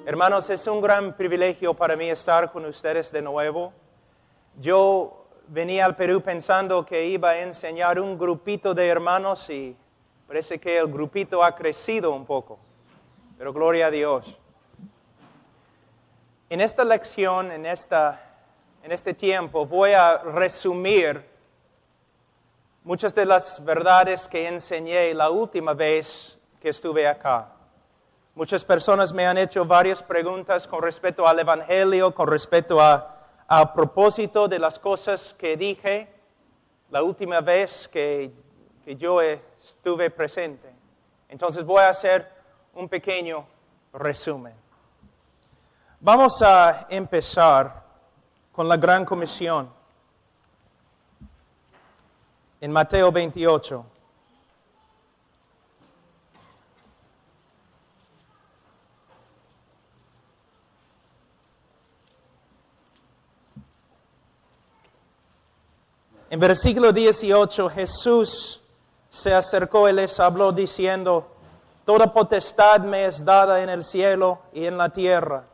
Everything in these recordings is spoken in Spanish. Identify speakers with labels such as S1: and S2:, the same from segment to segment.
S1: Hermanos, es un gran privilegio para mí estar con ustedes de nuevo. Yo venía al Perú pensando que iba a enseñar un grupito de hermanos y parece que el grupito ha crecido un poco, pero gloria a Dios. En esta lección, en este tiempo, voy a resumir muchas de las verdades que enseñé la última vez que estuve acá. Muchas personas me han hecho varias preguntas con respecto al Evangelio, con respecto a propósito de las cosas que dije la última vez que yo estuve presente. Entonces voy a hacer un pequeño resumen. Vamos a empezar con la Gran Comisión en Mateo 28. En versículo 18, Jesús se acercó y les habló diciendo: Toda potestad me es dada en el cielo y en la tierra.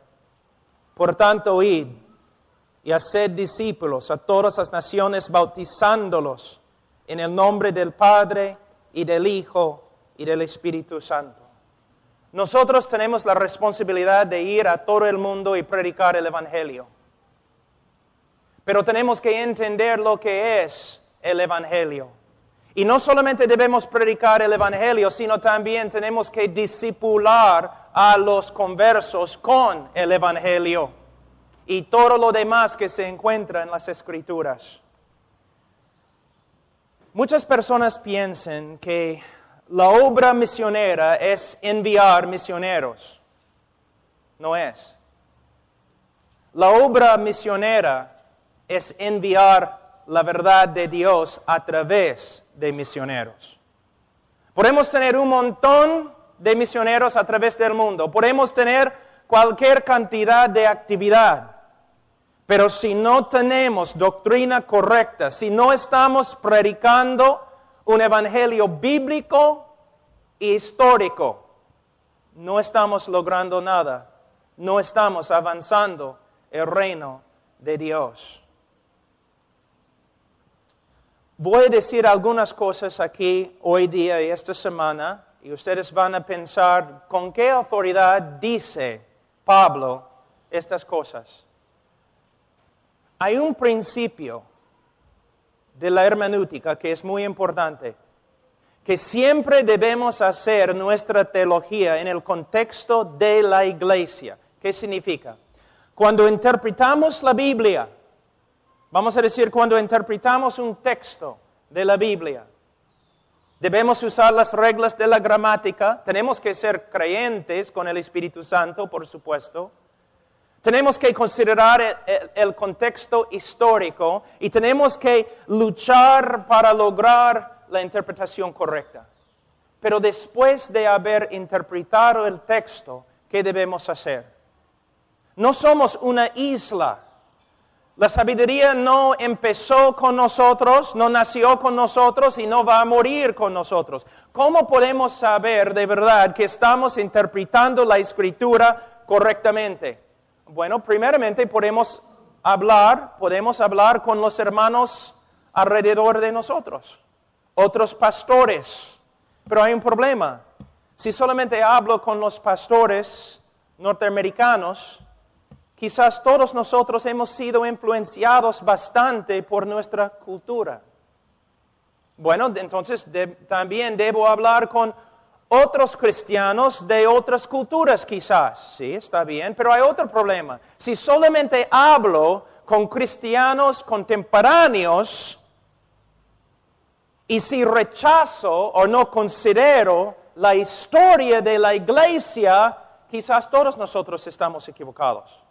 S1: Por tanto, id y haced discípulos a todas las naciones, bautizándolos en el nombre del Padre y del Hijo y del Espíritu Santo. Nosotros tenemos la responsabilidad de ir a todo el mundo y predicar el Evangelio. Pero tenemos que entender lo que es el Evangelio. Y no solamente debemos predicar el Evangelio, sino también tenemos que discipular a los conversos con el Evangelio y todo lo demás que se encuentra en las Escrituras. Muchas personas piensan que la obra misionera es enviar misioneros. No es. La obra misionera es enviar la verdad de Dios a través de misioneros. Podemos tener un montón de misioneros a través del mundo. Podemos tener cualquier cantidad de actividad. Pero si no tenemos doctrina correcta, si no estamos predicando un evangelio bíblico e histórico, no estamos logrando nada. No estamos avanzando el reino de Dios. Voy a decir algunas cosas aquí hoy día y esta semana, y ustedes van a pensar, ¿con qué autoridad dice Pablo estas cosas? Hay un principio de la hermenéutica que es muy importante, que siempre debemos hacer nuestra teología en el contexto de la iglesia. ¿Qué significa? Cuando interpretamos la Biblia, vamos a decir, cuando interpretamos un texto de la Biblia, debemos usar las reglas de la gramática, tenemos que ser creyentes con el Espíritu Santo, por supuesto. Tenemos que considerar el contexto histórico y tenemos que luchar para lograr la interpretación correcta. Pero después de haber interpretado el texto, ¿qué debemos hacer? No somos una isla. La sabiduría no empezó con nosotros, no nació con nosotros y no va a morir con nosotros. ¿Cómo podemos saber de verdad que estamos interpretando la Escritura correctamente? Bueno, primeramente podemos hablar con los hermanos alrededor de nosotros, otros pastores. Pero hay un problema. Si solamente hablo con los pastores norteamericanos, quizás todos nosotros hemos sido influenciados bastante por nuestra cultura. Bueno, entonces también debo hablar con otros cristianos de otras culturas quizás. Sí, está bien, pero hay otro problema. Si solamente hablo con cristianos contemporáneos y si rechazo o no considero la historia de la iglesia, quizás todos nosotros estamos equivocados.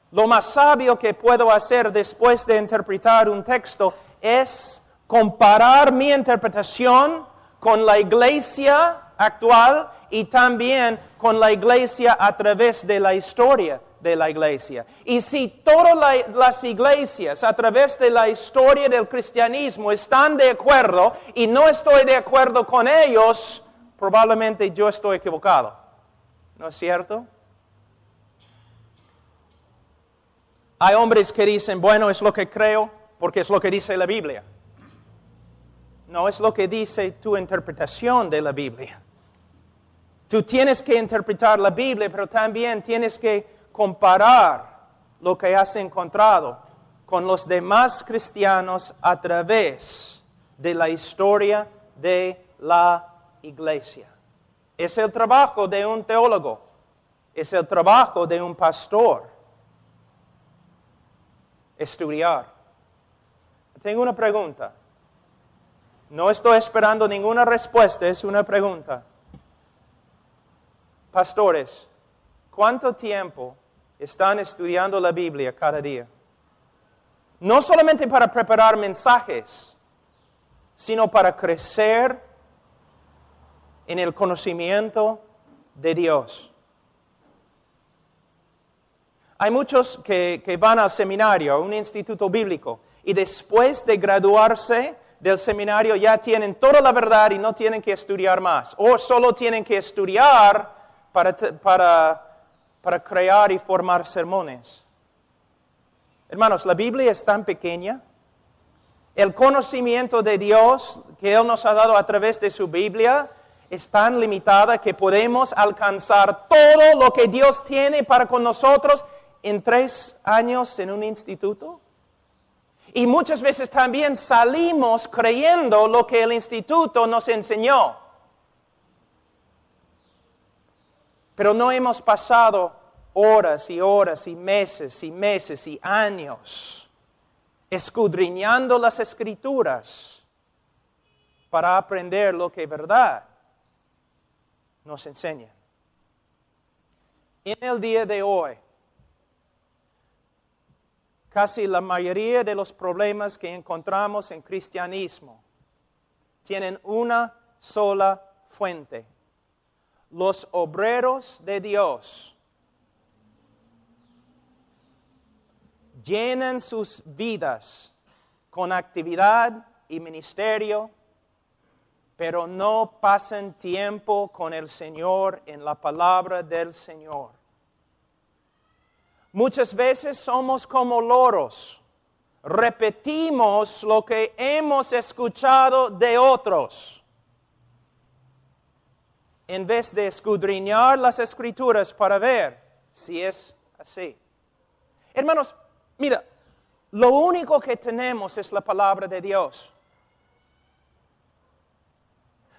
S1: Lo más sabio que puedo hacer después de interpretar un texto es comparar mi interpretación con la iglesia actual y también con la iglesia a través de la historia de la iglesia. Y si todas las iglesias a través de la historia del cristianismo están de acuerdo y no estoy de acuerdo con ellos, probablemente yo estoy equivocado. ¿No es cierto? Hay hombres que dicen, bueno, es lo que creo porque es lo que dice la Biblia. No, es lo que dice tu interpretación de la Biblia. Tú tienes que interpretar la Biblia, pero también tienes que comparar lo que has encontrado con los demás cristianos a través de la historia de la iglesia. Es el trabajo de un teólogo, es el trabajo de un pastor. Estudiar. Tengo una pregunta. No estoy esperando ninguna respuesta, es una pregunta. Pastores, ¿cuánto tiempo están estudiando la Biblia cada día? No solamente para preparar mensajes, sino para crecer en el conocimiento de Dios. Hay muchos que van al seminario, a un instituto bíblico, y después de graduarse del seminario ya tienen toda la verdad y no tienen que estudiar más. O solo tienen que estudiar para crear y formar sermones. Hermanos, la Biblia es tan pequeña. El conocimiento de Dios que Él nos ha dado a través de su Biblia es tan limitada que podemos alcanzar todo lo que Dios tiene para con nosotros en 3 años en un instituto. Y muchas veces también salimos creyendo lo que el instituto nos enseñó. Pero no hemos pasado horas y horas y meses y años escudriñando las Escrituras para aprender lo que verdad nos enseña. En el día de hoy, casi la mayoría de los problemas que encontramos en cristianismo tienen una sola fuente. Los obreros de Dios llenan sus vidas con actividad y ministerio, pero no pasan tiempo con el Señor en la palabra del Señor. Muchas veces somos como loros. Repetimos lo que hemos escuchado de otros, en vez de escudriñar las Escrituras para ver si es así. Hermanos, mira, lo único que tenemos es la palabra de Dios.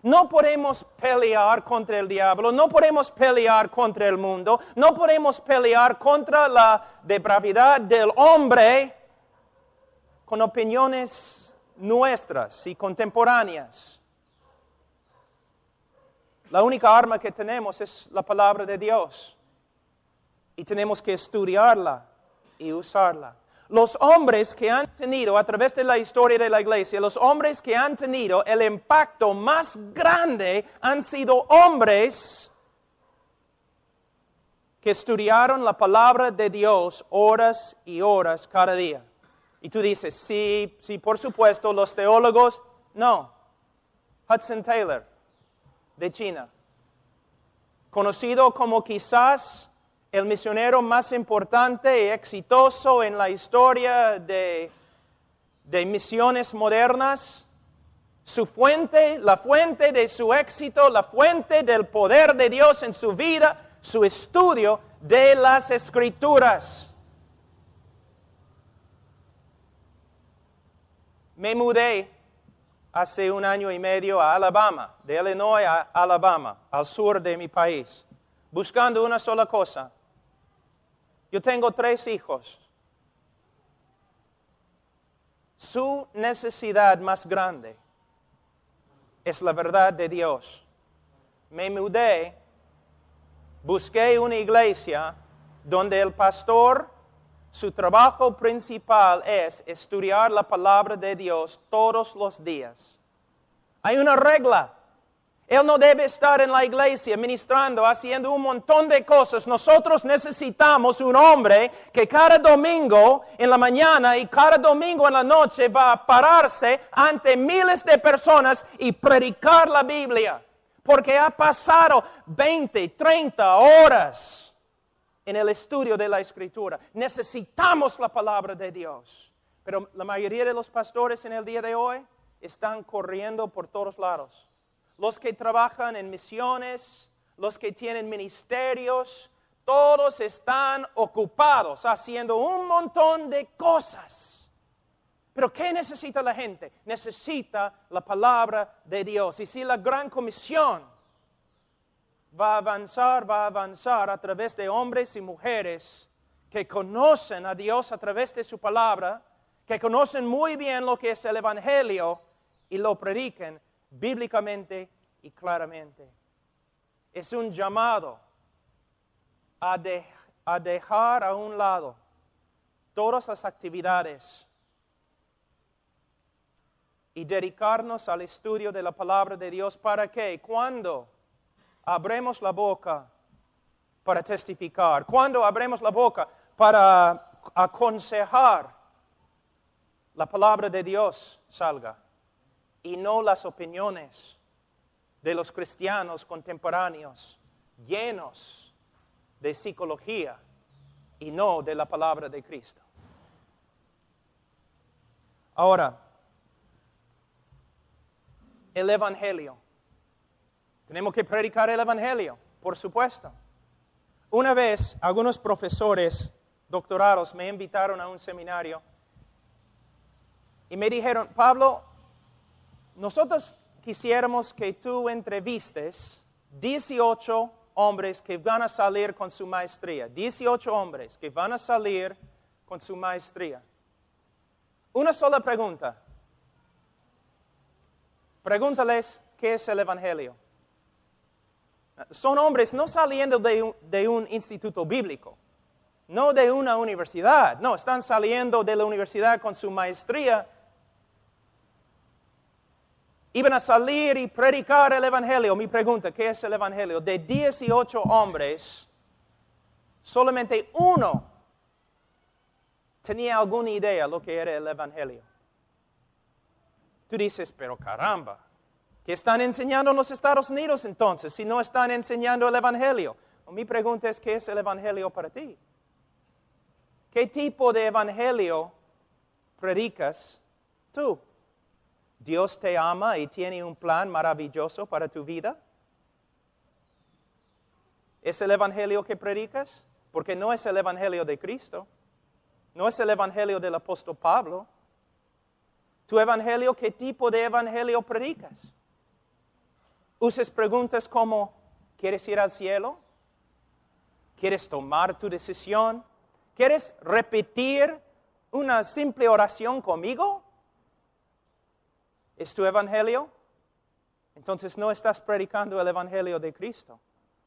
S1: No podemos pelear contra el diablo, no podemos pelear contra el mundo, no podemos pelear contra la depravidad del hombre con opiniones nuestras y contemporáneas. La única arma que tenemos es la palabra de Dios y tenemos que estudiarla y usarla. Los hombres que han tenido, a través de la historia de la iglesia, los hombres que han tenido el impacto más grande han sido hombres que estudiaron la palabra de Dios horas y horas cada día. Y tú dices, sí, por supuesto, los teólogos, no. Hudson Taylor, de China, conocido como quizás el misionero más importante y exitoso en la historia de misiones modernas. Su fuente, la fuente de su éxito, la fuente del poder de Dios en su vida, su estudio de las Escrituras. Me mudé hace 1 año y medio a Alabama, de Illinois a Alabama, al sur de mi país, buscando una sola cosa. Yo tengo 3 hijos. Su necesidad más grande es la verdad de Dios. Me mudé, busqué una iglesia donde el pastor, su trabajo principal es estudiar la palabra de Dios todos los días. Hay una regla. Él no debe estar en la iglesia ministrando, haciendo un montón de cosas. Nosotros necesitamos un hombre que cada domingo en la mañana y cada domingo en la noche va a pararse ante miles de personas y predicar la Biblia. Porque ha pasado 20, 30 horas en el estudio de la Escritura. Necesitamos la palabra de Dios. Pero la mayoría de los pastores en el día de hoy están corriendo por todos lados. Los que trabajan en misiones, los que tienen ministerios, todos están ocupados haciendo un montón de cosas. Pero ¿qué necesita la gente? Necesita la palabra de Dios. Y si la gran comisión va a avanzar a través de hombres y mujeres que conocen a Dios a través de su palabra, que conocen muy bien lo que es el Evangelio y lo prediquen bíblicamente y claramente. Es un llamado a dejar a un lado todas las actividades y dedicarnos al estudio de la palabra de Dios. ¿Para qué? Cuando abremos la boca para testificar, cuando abremos la boca para aconsejar, la palabra de Dios salga y no las opiniones de los cristianos contemporáneos llenos de psicología y no de la palabra de Cristo. Ahora, el Evangelio. Tenemos que predicar el Evangelio, por supuesto. Una vez, algunos profesores doctorados me invitaron a un seminario y me dijeron, Pablo, nosotros quisiéramos que tú entrevistes 18 hombres que van a salir con su maestría. 18 hombres que van a salir con su maestría. Una sola pregunta. Pregúntales qué es el Evangelio. Son hombres no saliendo de un instituto bíblico, no de una universidad. No, están saliendo de la universidad con su maestría. Iban a salir y predicar el Evangelio. Mi pregunta, ¿qué es el Evangelio? De 18 hombres, solamente uno tenía alguna idea de lo que era el Evangelio. Tú dices, pero caramba, ¿qué están enseñando en los Estados Unidos entonces si no están enseñando el Evangelio? Mi pregunta es, ¿qué es el Evangelio para ti? ¿Qué tipo de Evangelio predicas tú? ¿Dios te ama y tiene un plan maravilloso para tu vida? ¿Es el Evangelio que predicas? Porque no es el Evangelio de Cristo. No es el Evangelio del apóstol Pablo. ¿Tu Evangelio, qué tipo de Evangelio predicas? ¿Usas preguntas como, ¿quieres ir al cielo? ¿Quieres tomar tu decisión? ¿Quieres repetir una simple oración conmigo? ¿Es tu Evangelio? Entonces no estás predicando el Evangelio de Cristo.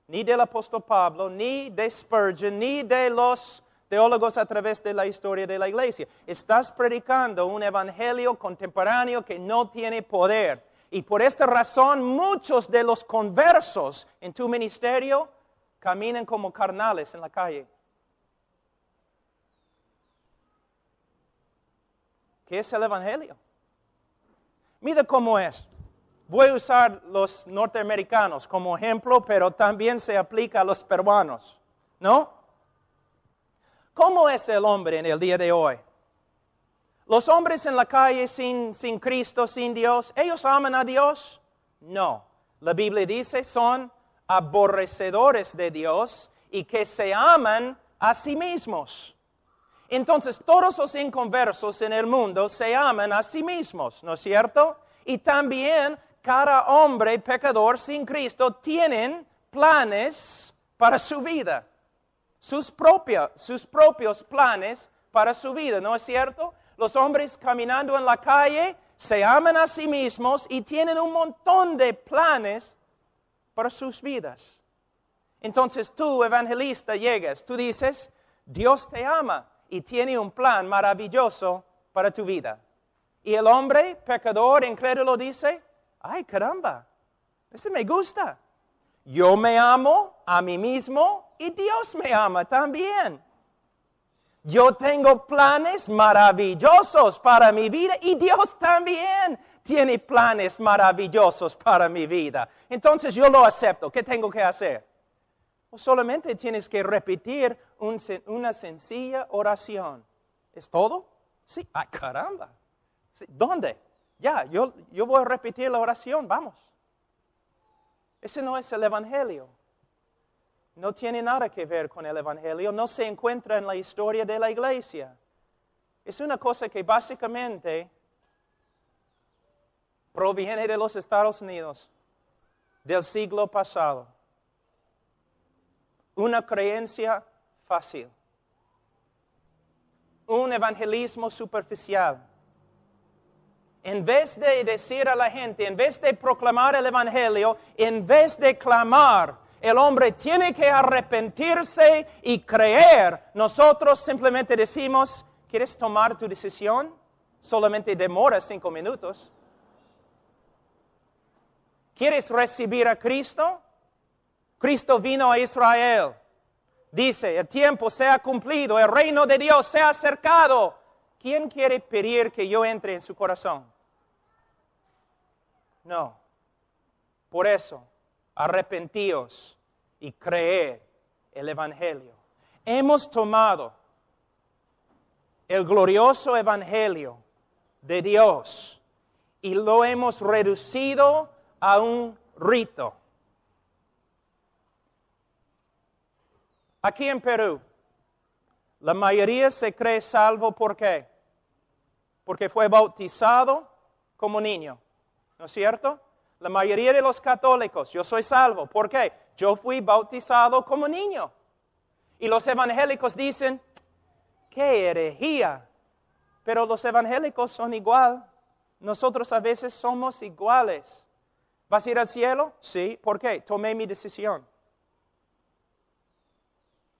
S1: Ni del apóstol Pablo, ni de Spurgeon, ni de los teólogos a través de la historia de la iglesia. Estás predicando un Evangelio contemporáneo que no tiene poder. Y por esta razón muchos de los conversos en tu ministerio caminan como carnales en la calle. ¿Qué es el Evangelio? Mira cómo es. Voy a usar los norteamericanos como ejemplo, pero también se aplica a los peruanos, ¿no? ¿Cómo es el hombre en el día de hoy? Los hombres en la calle sin Cristo, sin Dios, ¿ellos aman a Dios? No. La Biblia dice, son aborrecedores de Dios y que se aman a sí mismos. Entonces, todos los inconversos en el mundo se aman a sí mismos, ¿no es cierto? Y también cada hombre pecador sin Cristo tienen planes para su vida. Sus propios planes para su vida, ¿no es cierto? Los hombres caminando en la calle se aman a sí mismos y tienen un montón de planes para sus vidas. Entonces tú, evangelista, llegas, tú dices, Dios te ama y tiene un plan maravilloso para tu vida. Y el hombre pecador, incrédulo, dice, ay caramba, ese me gusta. Yo me amo a mí mismo y Dios me ama también. Yo tengo planes maravillosos para mi vida y Dios también tiene planes maravillosos para mi vida. Entonces yo lo acepto. ¿Qué tengo que hacer? ¿O solamente tienes que repetir una sencilla oración? ¿Es todo? Sí. ¡Ay, caramba! Sí. ¿Dónde? Ya, yo voy a repetir la oración, vamos. Ese no es el Evangelio. No tiene nada que ver con el Evangelio, no se encuentra en la historia de la iglesia. Es una cosa que básicamente proviene de los Estados Unidos, del siglo pasado. Una creencia fácil. Un evangelismo superficial. En vez de decir a la gente, en vez de proclamar el Evangelio, en vez de clamar, el hombre tiene que arrepentirse y creer. Nosotros simplemente decimos, ¿quieres tomar tu decisión? Solamente demora 5 minutos. ¿Quieres recibir a Cristo? Cristo vino a Israel. Dice, el tiempo se ha cumplido, el reino de Dios se ha acercado. ¿Quién quiere pedir que yo entre en su corazón? No. Por eso, arrepentíos y creed el Evangelio. Hemos tomado el glorioso Evangelio de Dios y lo hemos reducido a un rito. Aquí en Perú, la mayoría se cree salvo, ¿por qué? Porque fue bautizado como niño, ¿no es cierto? La mayoría de los católicos, yo soy salvo, ¿por qué? Yo fui bautizado como niño. Y los evangélicos dicen, ¡qué herejía! Pero los evangélicos son igual. Nosotros a veces somos iguales. ¿Vas a ir al cielo? Sí. ¿Por qué? Tomé mi decisión.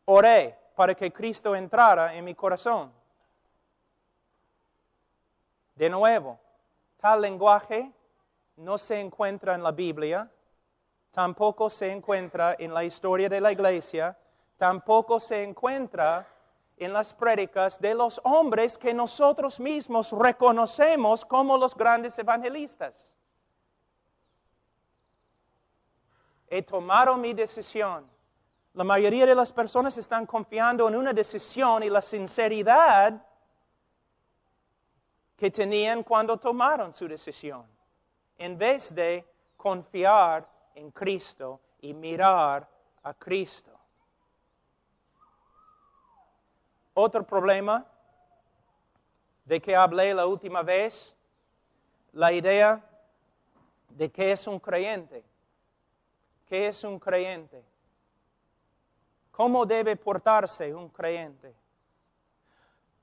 S1: Oré para que Cristo entrara en mi corazón. De nuevo, tal lenguaje no se encuentra en la Biblia, tampoco se encuentra en la historia de la iglesia, tampoco se encuentra en las prédicas de los hombres que nosotros mismos reconocemos como los grandes evangelistas. He tomado mi decisión. La mayoría de las personas están confiando en una decisión y la sinceridad que tenían cuando tomaron su decisión, en vez de confiar en Cristo y mirar a Cristo. Otro problema de que hablé la última vez, la idea de qué es un creyente. ¿Qué es un creyente? ¿Cómo debe portarse un creyente?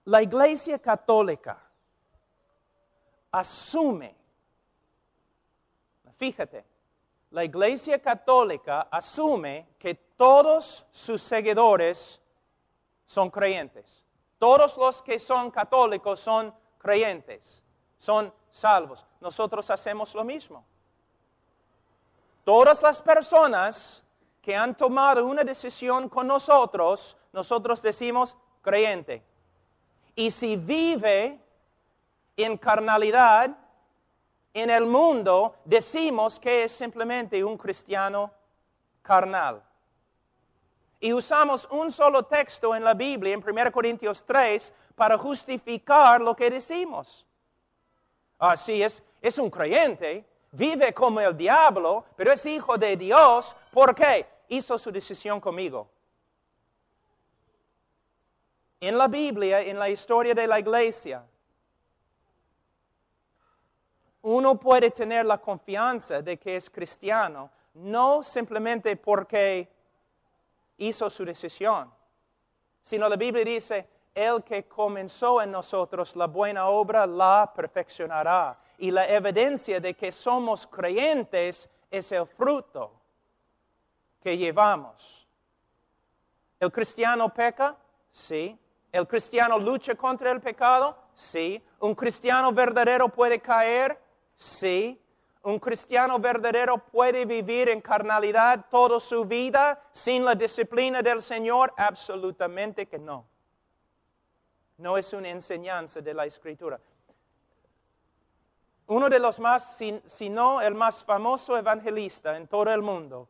S1: La Iglesia Católica asume, fíjate, la Iglesia Católica asume que todos sus seguidores son creyentes. Todos los que son católicos son creyentes, son salvos. Nosotros hacemos lo mismo. Todas las personas que han tomado una decisión con nosotros, nosotros decimos creyente. Y si vive en carnalidad, en el mundo, decimos que es simplemente un cristiano carnal. Y usamos un solo texto en la Biblia, en 1 Corintios 3, para justificar lo que decimos. Sí, es un creyente, vive como el diablo, pero es hijo de Dios. ¿Por qué? Hizo su decisión conmigo. En la Biblia, en la historia de la iglesia, uno puede tener la confianza de que es cristiano, no simplemente porque hizo su decisión, sino la Biblia dice, el que comenzó en nosotros la buena obra la perfeccionará. Y la evidencia de que somos creyentes es el fruto que llevamos. ¿El cristiano peca? Sí. ¿El cristiano lucha contra el pecado? Sí. ¿Un cristiano verdadero puede caer? Sí. ¿Un cristiano verdadero puede vivir en carnalidad toda su vida sin la disciplina del Señor? Absolutamente que no. No es una enseñanza de la Escritura. Uno de los más, si no el más famoso evangelista en todo el mundo,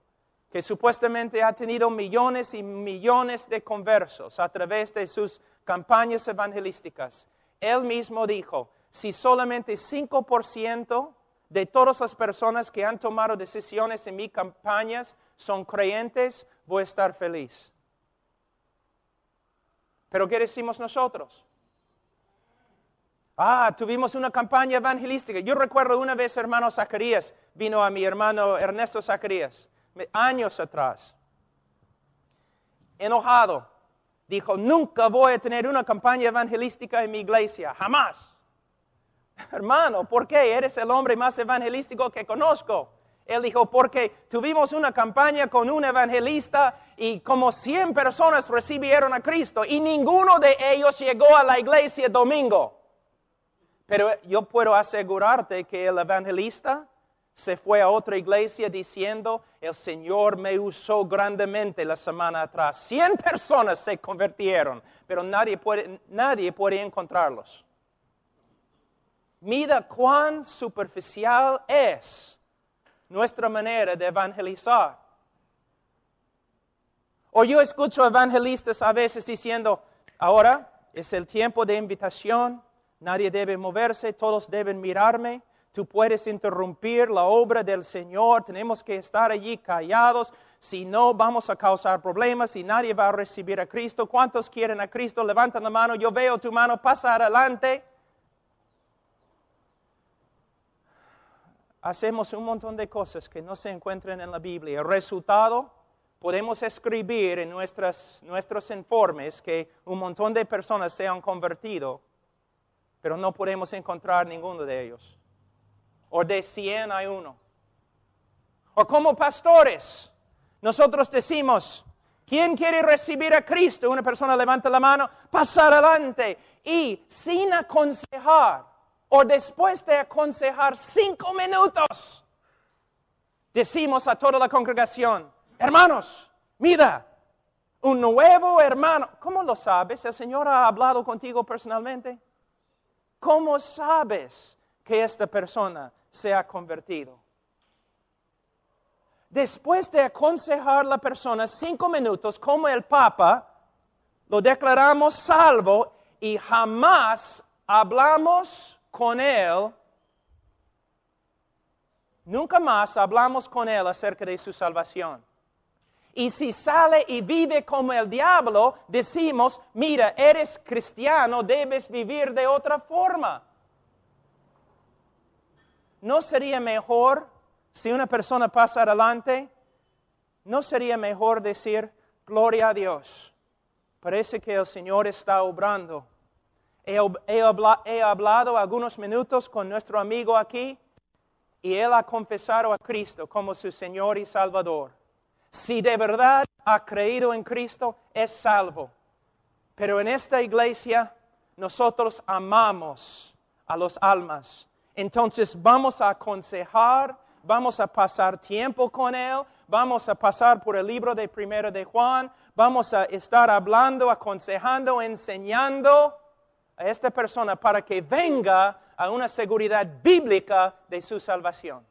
S1: que supuestamente ha tenido millones y millones de conversos a través de sus campañas evangelísticas, él mismo dijo, si solamente 5% de todas las personas que han tomado decisiones en mis campañas son creyentes, voy a estar feliz. ¿Pero qué decimos nosotros? Tuvimos una campaña evangelística. Yo recuerdo una vez, hermano Zacarías, vino a mi hermano Ernesto Zacarías, años atrás, enojado. Dijo, nunca voy a tener una campaña evangelística en mi iglesia, jamás. Hermano, ¿por qué? Eres el hombre más evangelístico que conozco. Él dijo, porque tuvimos una campaña con un evangelista y como 100 personas recibieron a Cristo y ninguno de ellos llegó a la iglesia domingo. Pero yo puedo asegurarte que el evangelista se fue a otra iglesia diciendo, el Señor me usó grandemente la semana atrás. 100 personas se convirtieron, pero nadie puede encontrarlos. Mira cuán superficial es nuestra manera de evangelizar. O yo escucho evangelistas a veces diciendo, ahora es el tiempo de invitación, nadie debe moverse, todos deben mirarme, tú puedes interrumpir la obra del Señor, tenemos que estar allí callados, si no vamos a causar problemas y nadie va a recibir a Cristo. ¿Cuántos quieren a Cristo? Levantan la mano, yo veo tu mano, pasa adelante. Hacemos un montón de cosas que no se encuentran en la Biblia. El resultado, podemos escribir en nuestros informes que un montón de personas se han convertido, pero no podemos encontrar ninguno de ellos. O de 100 hay uno. O como pastores, nosotros decimos, ¿quién quiere recibir a Cristo? Una persona levanta la mano, pasa adelante y sin aconsejar, o después de aconsejar 5 minutos, decimos a toda la congregación, hermanos, mira, un nuevo hermano. ¿Cómo lo sabes? ¿El Señor ha hablado contigo personalmente? ¿Cómo sabes que esta persona se ha convertido? Después de aconsejar a la persona 5 minutos, como el Papa, lo declaramos salvo y jamás hablamos con él, nunca más hablamos con él acerca de su salvación. Y si sale y vive como el diablo, decimos, mira, eres cristiano, debes vivir de otra forma. ¿No sería mejor, si una persona pasa adelante, no sería mejor decir, gloria a Dios, parece que el Señor está obrando? He hablado algunos minutos con nuestro amigo aquí y él ha confesado a Cristo como su Señor y Salvador. Si de verdad ha creído en Cristo, es salvo. Pero en esta iglesia nosotros amamos a los almas. Entonces vamos a aconsejar, vamos a pasar tiempo con él, vamos a pasar por el libro de 1 de Juan, vamos a estar hablando, aconsejando, enseñando a esta persona para que venga a una seguridad bíblica de su salvación.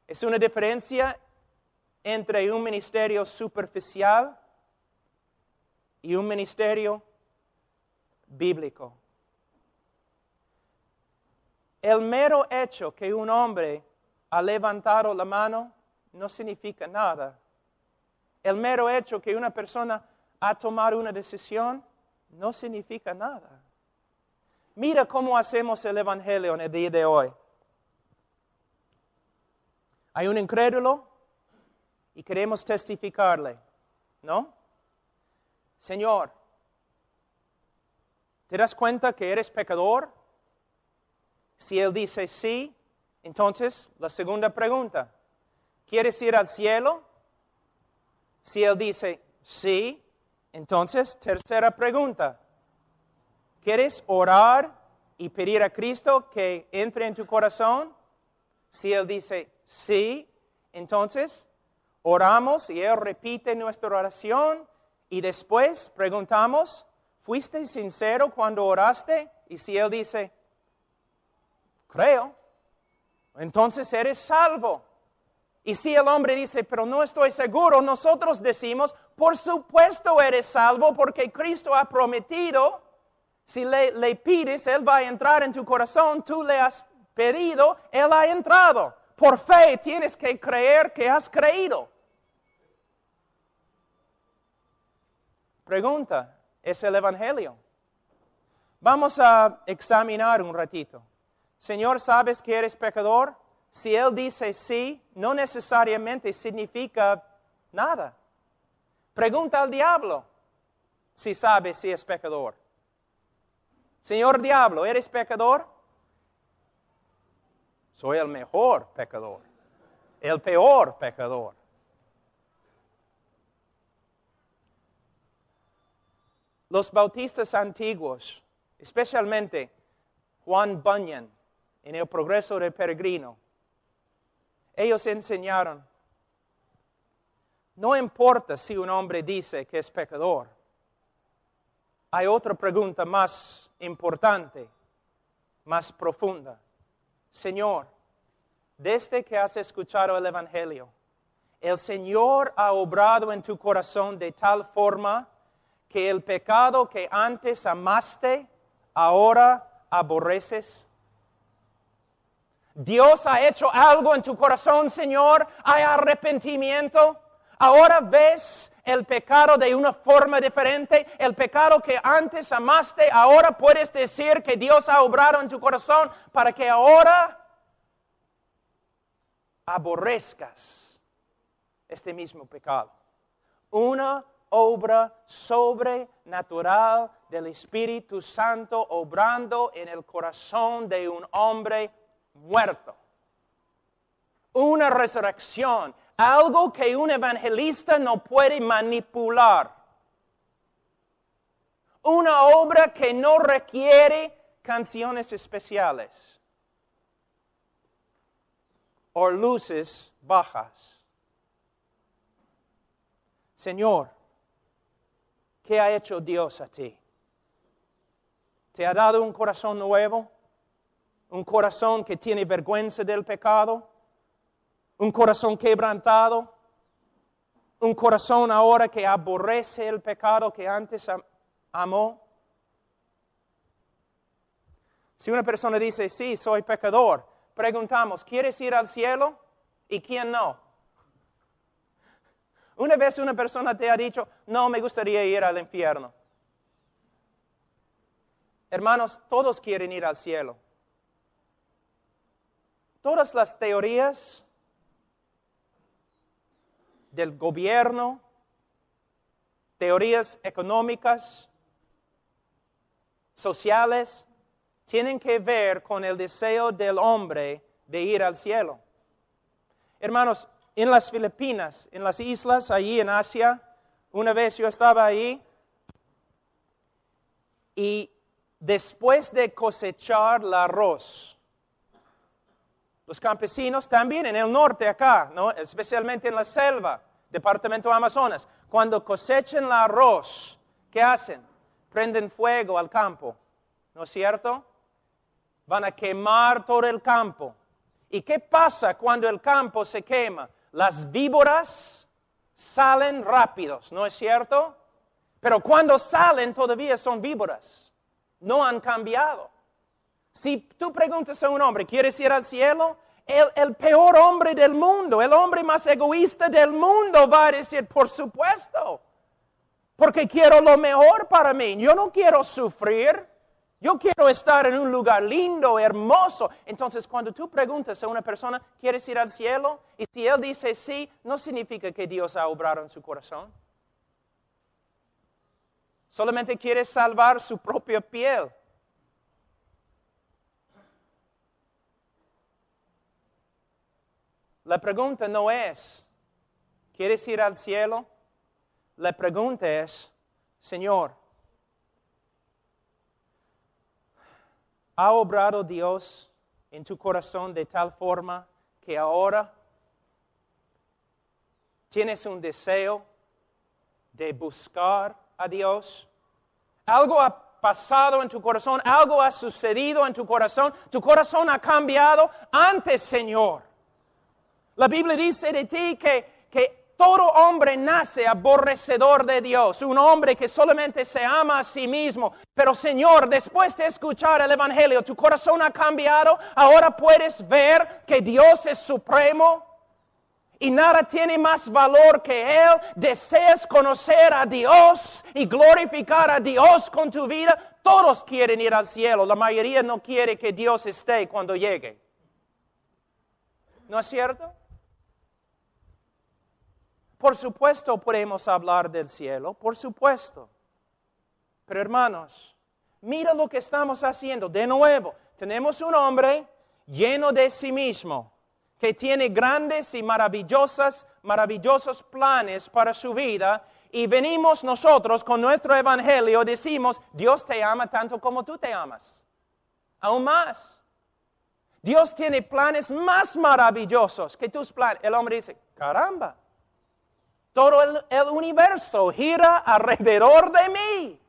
S1: Es una diferencia entre un ministerio superficial y un ministerio bíblico. El mero hecho que un hombre ha levantado la mano no significa nada. El mero hecho que una persona ha tomado una decisión no significa nada. Mira cómo hacemos el evangelio en el día de hoy. Hay un incrédulo y queremos testificarle, ¿no? Señor, ¿te das cuenta que eres pecador? Si él dice sí, entonces la segunda pregunta, ¿quieres ir al cielo? Si él dice sí, entonces tercera pregunta, ¿quieres orar y pedir a Cristo que entre en tu corazón? Si él dice sí, entonces oramos y él repite nuestra oración y después preguntamos, ¿fuiste sincero cuando oraste? Y si él dice, creo, entonces eres salvo. Y si el hombre dice, pero no estoy seguro, nosotros decimos, por supuesto eres salvo porque Cristo ha prometido, si le pides, Él va a entrar en tu corazón, tú le has pedido, Él ha entrado. Por fe tienes que creer que has creído. Pregunta, ¿es el Evangelio? Vamos a examinar un ratito. Señor, ¿sabes que eres pecador? Si Él dice sí, no necesariamente significa nada. Pregunta al diablo si sabe si es pecador. Señor diablo, ¿eres pecador? Soy el mejor pecador, el peor pecador. Los bautistas antiguos, especialmente Juan Bunyan, en el Progreso del Peregrino, ellos enseñaron, no importa si un hombre dice que es pecador, hay otra pregunta más importante, más profunda. Señor, desde que has escuchado el Evangelio, el Señor ha obrado en tu corazón de tal forma que el pecado que antes amaste, ahora aborreces. Dios ha hecho algo en tu corazón, Señor. Hay arrepentimiento. Ahora ves el pecado de una forma diferente. El pecado que antes amaste, ahora puedes decir que Dios ha obrado en tu corazón para que ahora aborrezcas este mismo pecado. Una obra sobrenatural del Espíritu Santo obrando en el corazón de un hombre muerto. Una resurrección, algo que un evangelista no puede manipular. Una obra que no requiere canciones especiales o luces bajas. Señor, ¿qué ha hecho Dios a ti? ¿Te ha dado un corazón nuevo? ¿Un corazón que tiene vergüenza del pecado? ¿Un corazón quebrantado? ¿Un corazón ahora que aborrece el pecado que antes amó? Si una persona dice, sí, soy pecador, preguntamos, ¿quieres ir al cielo? ¿Y quién no? Una vez una persona te ha dicho, no, me gustaría ir al infierno. Hermanos, todos quieren ir al cielo. Todas las teorías del gobierno, teorías económicas, sociales, tienen que ver con el deseo del hombre de ir al cielo. Hermanos, en las Filipinas, en las islas, allí en Asia, una vez yo estaba ahí y después de cosechar el arroz, los campesinos también en el norte acá, ¿no? Especialmente en la selva, departamento Amazonas, cuando cosechan el arroz, ¿qué hacen? Prenden fuego al campo, ¿no es cierto? Van a quemar todo el campo. ¿Y qué pasa cuando el campo se quema? Las víboras salen rápidos, ¿no es cierto? Pero cuando salen todavía son víboras, no han cambiado. Si tú preguntas a un hombre, ¿quieres ir al cielo? El peor hombre del mundo, el hombre más egoísta del mundo va a decir, por supuesto, porque quiero lo mejor para mí. Yo no quiero sufrir, yo quiero estar en un lugar lindo, hermoso. Entonces, cuando tú preguntas a una persona, ¿quieres ir al cielo? Y si él dice sí, no significa que Dios ha obrado en su corazón. Solamente quiere salvar su propia piel. La pregunta no es, ¿quieres ir al cielo? La pregunta es, Señor, ¿ha obrado Dios en tu corazón de tal forma que ahora tienes un deseo de buscar a Dios? ¿Algo ha pasado en tu corazón? ¿Algo ha sucedido en tu corazón? ¿Tu corazón ha cambiado? Antes, Señor, La Biblia dice de ti que todo hombre nace aborrecedor de Dios, un hombre que solamente se ama a sí mismo. Pero Señor, después de escuchar el Evangelio, tu corazón ha cambiado. Ahora puedes ver que Dios es supremo y nada tiene más valor que Él. Deseas conocer a Dios y glorificar a Dios con tu vida. Todos quieren ir al cielo. La mayoría no quiere que Dios esté cuando llegue. ¿No es cierto? Por supuesto podemos hablar del cielo, por supuesto. Pero hermanos, mira lo que estamos haciendo. De nuevo, tenemos un hombre lleno de sí mismo, que tiene grandes y maravillosos planes para su vida. Y venimos nosotros con nuestro evangelio, decimos, Dios te ama tanto como tú te amas. Aún más. Dios tiene planes más maravillosos que tus planes. El hombre dice, caramba. Todo el universo gira alrededor de mí.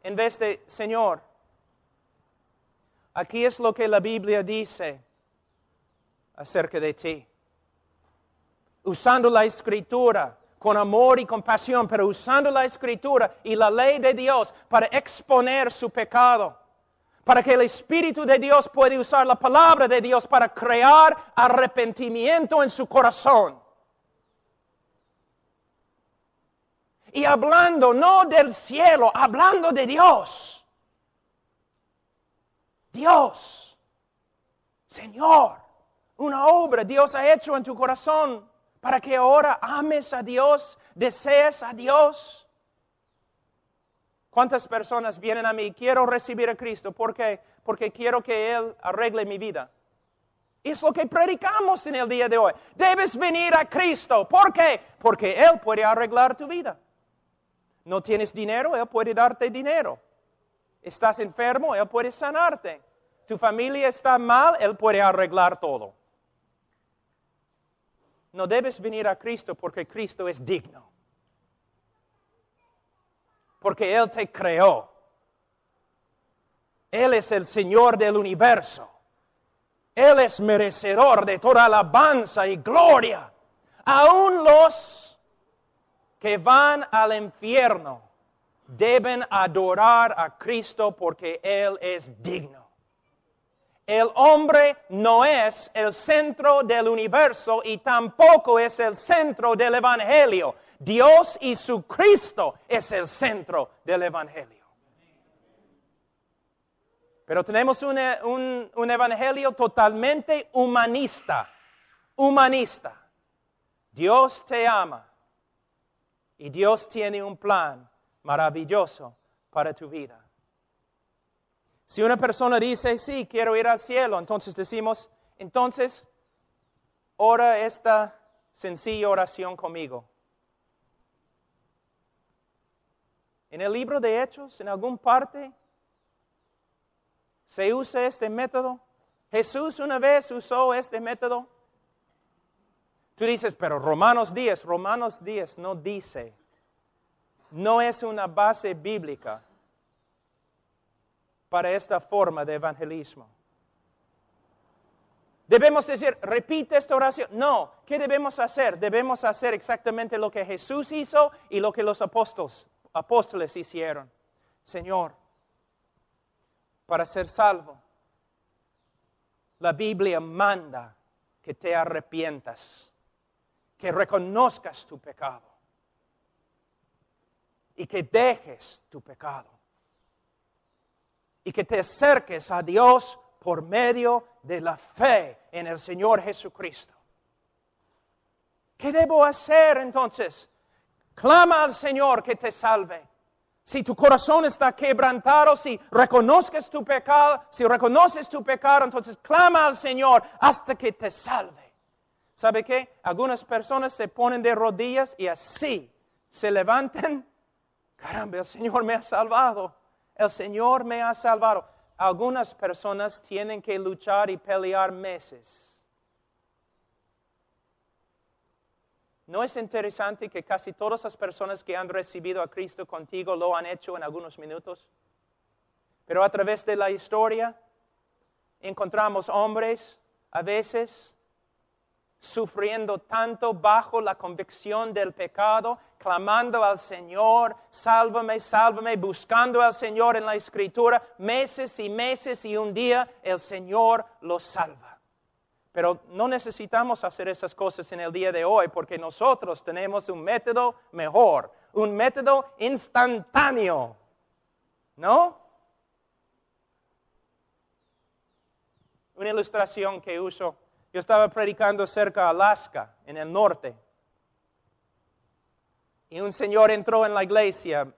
S1: En vez de, Señor, aquí es lo que la Biblia dice acerca de ti. Usando la Escritura con amor y compasión, pero usando la Escritura y la ley de Dios para exponer su pecado. Para que el Espíritu de Dios pueda usar la palabra de Dios para crear arrepentimiento en su corazón. Y hablando no del cielo, hablando de Dios. Dios, Señor, una obra Dios ha hecho en tu corazón para que ahora ames a Dios, desees a Dios. ¿Cuántas personas vienen a mí? Quiero recibir a Cristo. ¿Por qué? Porque quiero que Él arregle mi vida. Es lo que predicamos en el día de hoy. Debes venir a Cristo. ¿Por qué? Porque Él puede arreglar tu vida. No tienes dinero, Él puede darte dinero. Estás enfermo, Él puede sanarte. Tu familia está mal, Él puede arreglar todo. No debes venir a Cristo porque Cristo es digno. Porque Él te creó. Él es el Señor del universo. Él es merecedor de toda alabanza y gloria. Aún los que van al infierno deben adorar a Cristo porque Él es digno. El hombre no es el centro del universo y tampoco es el centro del Evangelio. Dios y su Cristo es el centro del Evangelio. Pero tenemos un Evangelio totalmente humanista. Humanista. Dios te ama. Y Dios tiene un plan maravilloso para tu vida. Si una persona dice, sí, quiero ir al cielo, entonces decimos, entonces, ora esta sencilla oración conmigo. En el libro de Hechos, en alguna parte, se usa este método. Jesús una vez usó este método. Tú dices, pero Romanos 10 no dice, no es una base bíblica para esta forma de evangelismo. Debemos decir, repite esta oración. No, ¿qué debemos hacer? Debemos hacer exactamente lo que Jesús hizo y lo que los apóstoles hicieron. Señor, para ser salvo, la Biblia manda que te arrepientas, que reconozcas tu pecado y que dejes tu pecado y que te acerques a Dios por medio de la fe en el Señor Jesucristo. ¿Qué debo hacer entonces? Clama al Señor que te salve. Si tu corazón está quebrantado, si reconoces tu pecado, entonces clama al Señor hasta que te salve. ¿Sabe qué? Algunas personas se ponen de rodillas y así se levantan. Caramba, el Señor me ha salvado. El Señor me ha salvado. Algunas personas tienen que luchar y pelear meses. ¿No es interesante que casi todas las personas que han recibido a Cristo contigo lo han hecho en algunos minutos? Pero a través de la historia encontramos hombres a veces sufriendo tanto bajo la convicción del pecado, clamando al Señor, sálvame, sálvame, buscando al Señor en la Escritura, meses y un día el Señor los salva. Pero no necesitamos hacer esas cosas en el día de hoy porque nosotros tenemos un método mejor, un método instantáneo, ¿no? Una ilustración que uso. Yo estaba predicando cerca de Alaska, en el norte. Y un señor entró en la iglesia.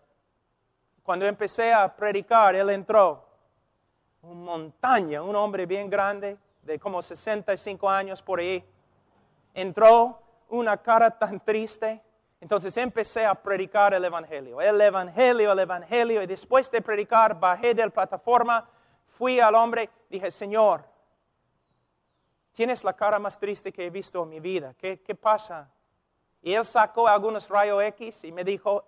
S1: Cuando empecé a predicar, él entró. Una montaña, un hombre bien grande, de como 65 años por ahí. Entró, una cara tan triste. Entonces empecé a predicar el Evangelio. El Evangelio. Y después de predicar, bajé de la plataforma, fui al hombre, dije, Señor, tienes la cara más triste que he visto en mi vida. ¿Qué pasa? Y él sacó algunos rayos X y me dijo,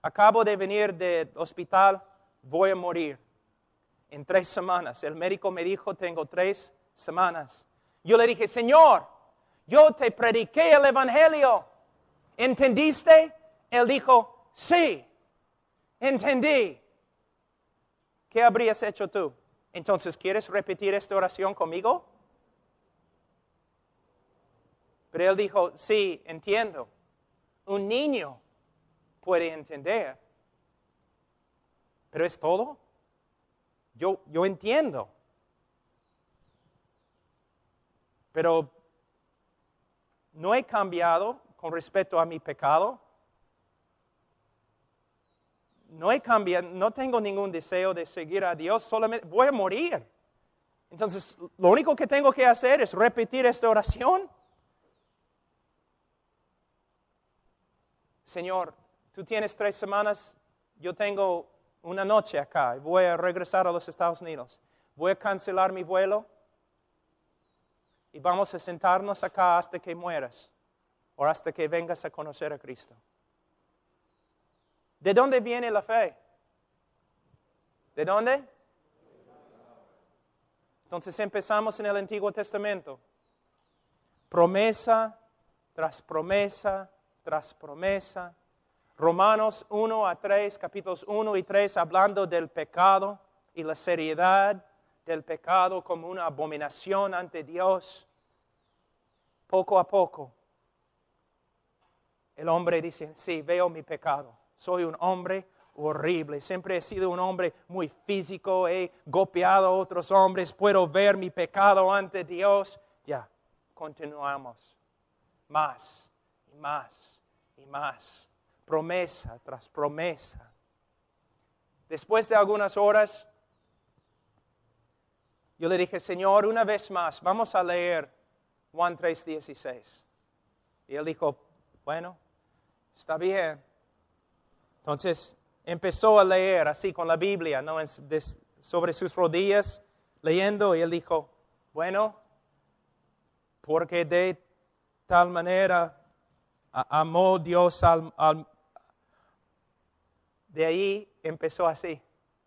S1: acabo de venir del hospital, voy a morir en 3 semanas. El médico me dijo, tengo 3 semanas. Yo le dije, Señor, yo te prediqué el Evangelio. ¿Entendiste? Él dijo, sí, entendí. ¿Qué habrías hecho tú? Entonces, ¿quieres repetir esta oración conmigo? Pero él dijo, sí, entiendo. Un niño puede entender. ¿Pero es todo? Yo entiendo. Pero no he cambiado con respecto a mi pecado. No he cambiado, no tengo ningún deseo de seguir a Dios, solamente voy a morir. Entonces, lo único que tengo que hacer es repetir esta oración. Señor, tú tienes 3 semanas, yo tengo una noche acá y voy a regresar a los Estados Unidos. Voy a cancelar mi vuelo y vamos a sentarnos acá hasta que mueras o hasta que vengas a conocer a Cristo. ¿De dónde viene la fe? ¿De dónde? Entonces empezamos en el Antiguo Testamento. Promesa tras promesa tras promesa. Romanos 1 a 3, capítulos 1 y 3, hablando del pecado y la seriedad del pecado como una abominación ante Dios. Poco a poco, el hombre dice, sí, veo mi pecado. Soy un hombre horrible. Siempre he sido un hombre muy físico. He golpeado a otros hombres. Puedo ver mi pecado ante Dios. Ya, continuamos. Más y más y más. Promesa tras promesa. Después de algunas horas, yo le dije, Señor, una vez más, vamos a leer Juan 3:16. Y él dijo, bueno, está bien. Entonces empezó a leer así con la Biblia, ¿no? Sobre sus rodillas, leyendo, y él dijo, bueno, porque de tal manera amó Dios de ahí empezó así,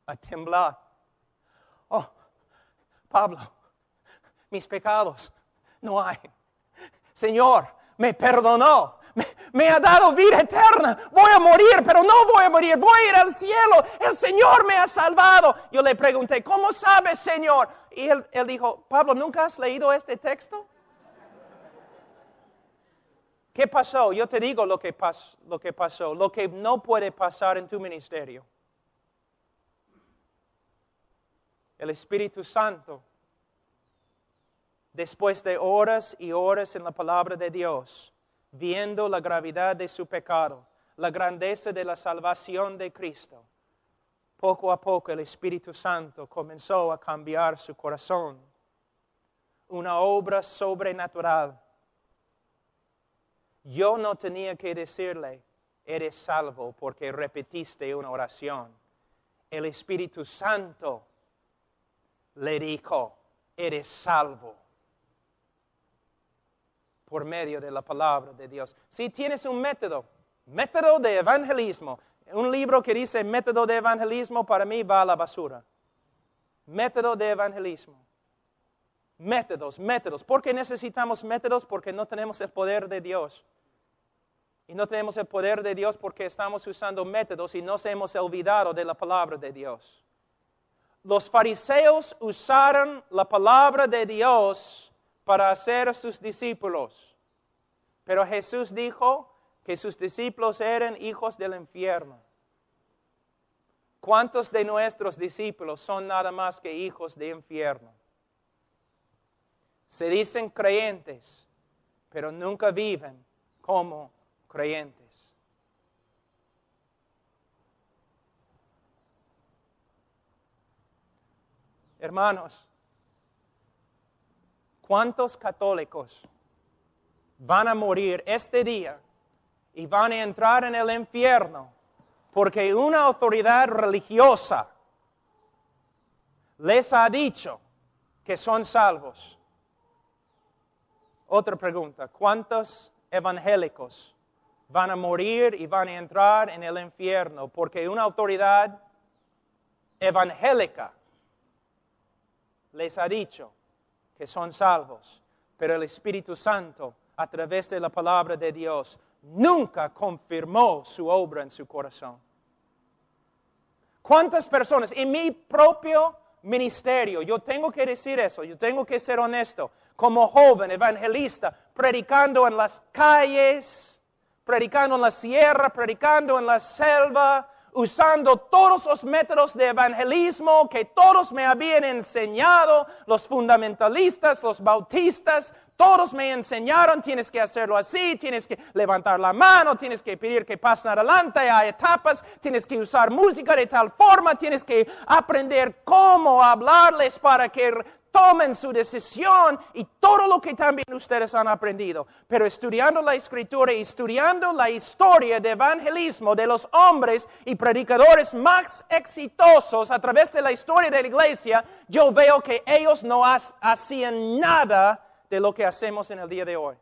S1: a temblar. Oh, Pablo, mis pecados no hay. Señor, me perdonó. Me ha dado vida eterna. Voy a morir, pero no voy a morir. Voy a ir al cielo. El Señor me ha salvado. Yo le pregunté, ¿cómo sabes, Señor? Y él dijo, Pablo, ¿nunca has leído este texto? ¿Qué pasó? Yo te digo lo que pasó. Lo que no puede pasar en tu ministerio. El Espíritu Santo, después de horas y horas en la palabra de Dios, viendo la gravedad de su pecado, la grandeza de la salvación de Cristo, poco a poco el Espíritu Santo comenzó a cambiar su corazón. Una obra sobrenatural. Yo no tenía que decirle, eres salvo porque repetiste una oración. El Espíritu Santo le dijo, eres salvo. Por medio de la palabra de Dios. Si tienes un método de evangelismo, un libro que dice método de evangelismo, para mí va a la basura. Método de evangelismo. Métodos, métodos. ¿Por qué necesitamos métodos? Porque no tenemos el poder de Dios. Y no tenemos el poder de Dios porque estamos usando métodos y nos hemos olvidado de la palabra de Dios. Los fariseos usaron la palabra de Dios para hacer a sus discípulos. Pero Jesús dijo que sus discípulos eran hijos del infierno. ¿Cuántos de nuestros discípulos son nada más que hijos del infierno? Se dicen creyentes, pero nunca viven como creyentes. Hermanos, ¿cuántos católicos van a morir este día y van a entrar en el infierno porque una autoridad religiosa les ha dicho que son salvos? Otra pregunta, ¿cuántos evangélicos van a morir y van a entrar en el infierno porque una autoridad evangélica les ha dicho que son salvos, pero el Espíritu Santo, a través de la palabra de Dios, nunca confirmó su obra en su corazón? ¿Cuántas personas en mi propio ministerio, yo tengo que decir eso, yo tengo que ser honesto, como joven evangelista, predicando en las calles, predicando en la sierra, predicando en la selva, usando todos los métodos de evangelismo que todos me habían enseñado, los fundamentalistas, los bautistas, todos me enseñaron, tienes que hacerlo así, tienes que levantar la mano, tienes que pedir que pasen adelante, hay etapas, tienes que usar música de tal forma, tienes que aprender cómo hablarles para que tomen su decisión y todo lo que también ustedes han aprendido. Pero estudiando la Escritura y estudiando la historia de evangelismo de los hombres y predicadores más exitosos a través de la historia de la iglesia, yo veo que ellos no hacían nada de lo que hacemos en el día de hoy.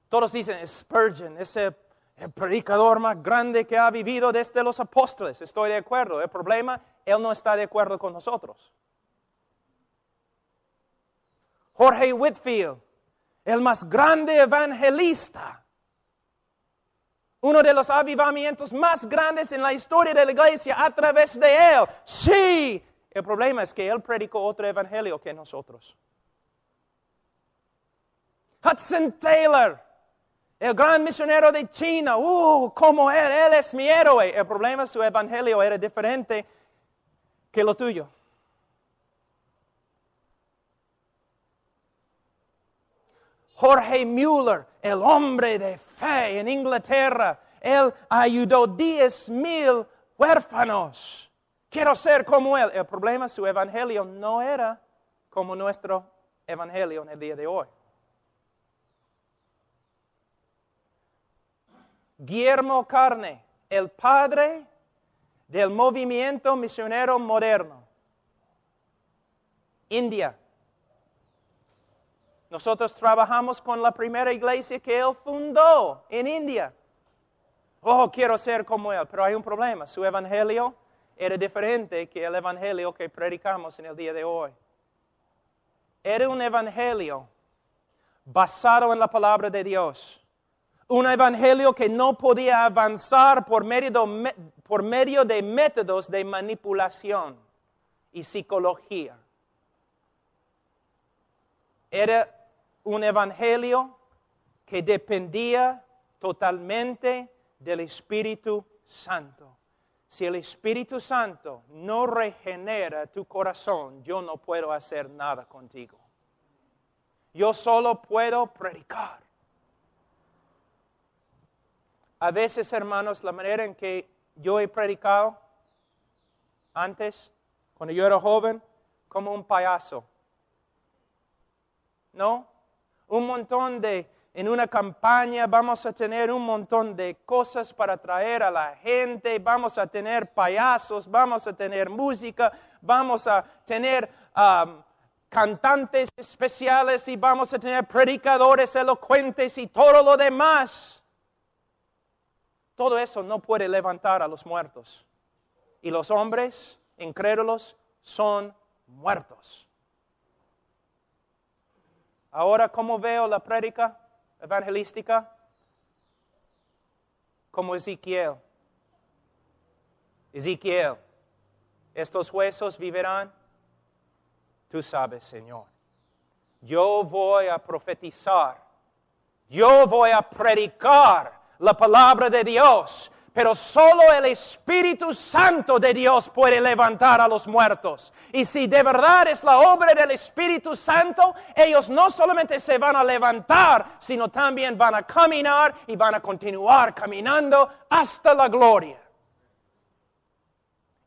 S1: Todos dicen, Spurgeon, ese el predicador más grande que ha vivido desde los apóstoles. Estoy de acuerdo. El problema, él no está de acuerdo con nosotros. Jorge Whitfield, el más grande evangelista. Uno de los avivamientos más grandes en la historia de la iglesia a través de él. Sí. El problema es que él predicó otro evangelio que nosotros. Hudson Taylor, el gran misionero de China, como él es mi héroe. El problema es que su evangelio era diferente que lo tuyo. Jorge Mueller, el hombre de fe en Inglaterra, él ayudó 10,000 huérfanos. Quiero ser como él. El problema es que su evangelio no era como nuestro evangelio en el día de hoy. Guillermo Carne, el padre del movimiento misionero moderno. India. Nosotros trabajamos con la primera iglesia que él fundó en India. Quiero ser como él, pero hay un problema. Su evangelio era diferente que el evangelio que predicamos en el día de hoy. Era un evangelio basado en la palabra de Dios. Un evangelio que no podía avanzar por medio de métodos de manipulación y psicología. Era un evangelio que dependía totalmente del Espíritu Santo. Si el Espíritu Santo no regenera tu corazón, yo no puedo hacer nada contigo. Yo solo puedo predicar. A veces, hermanos, la manera en que yo he predicado antes, cuando yo era joven, como un payaso. ¿No? En una campaña vamos a tener un montón de cosas para traer a la gente, vamos a tener payasos, vamos a tener música, vamos a tener cantantes especiales y vamos a tener predicadores elocuentes y todo lo demás. Todo eso no puede levantar a los muertos. Y los hombres incrédulos son muertos. Ahora, ¿cómo veo la prédica evangelística? Como Ezequiel. Ezequiel, ¿estos huesos vivirán? Tú sabes, Señor. Yo voy a profetizar. Yo voy a predicar la palabra de Dios. Pero solo el Espíritu Santo de Dios puede levantar a los muertos. Y si de verdad es la obra del Espíritu Santo, ellos no solamente se van a levantar, sino también van a caminar y van a continuar caminando hasta la gloria.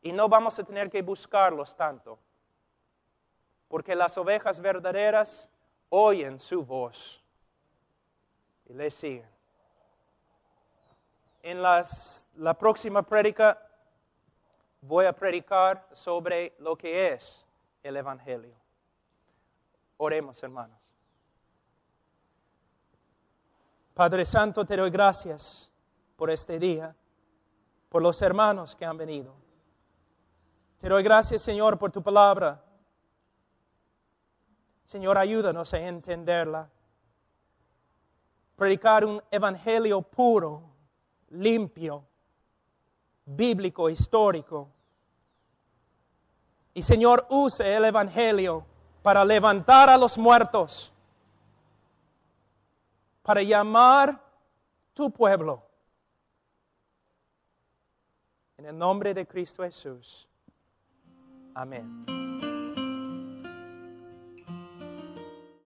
S1: Y no vamos a tener que buscarlos tanto, porque las ovejas verdaderas oyen su voz y le siguen. En la próxima prédica voy a predicar sobre lo que es el Evangelio. Oremos, hermanos. Padre Santo, te doy gracias por este día, por los hermanos que han venido. Te doy gracias, Señor, por tu palabra. Señor, ayúdanos a entenderla. Predicar un evangelio puro, limpio, bíblico, histórico. Y Señor, use el evangelio para levantar a los muertos, para llamar tu pueblo. En el nombre de Cristo Jesús. Amén.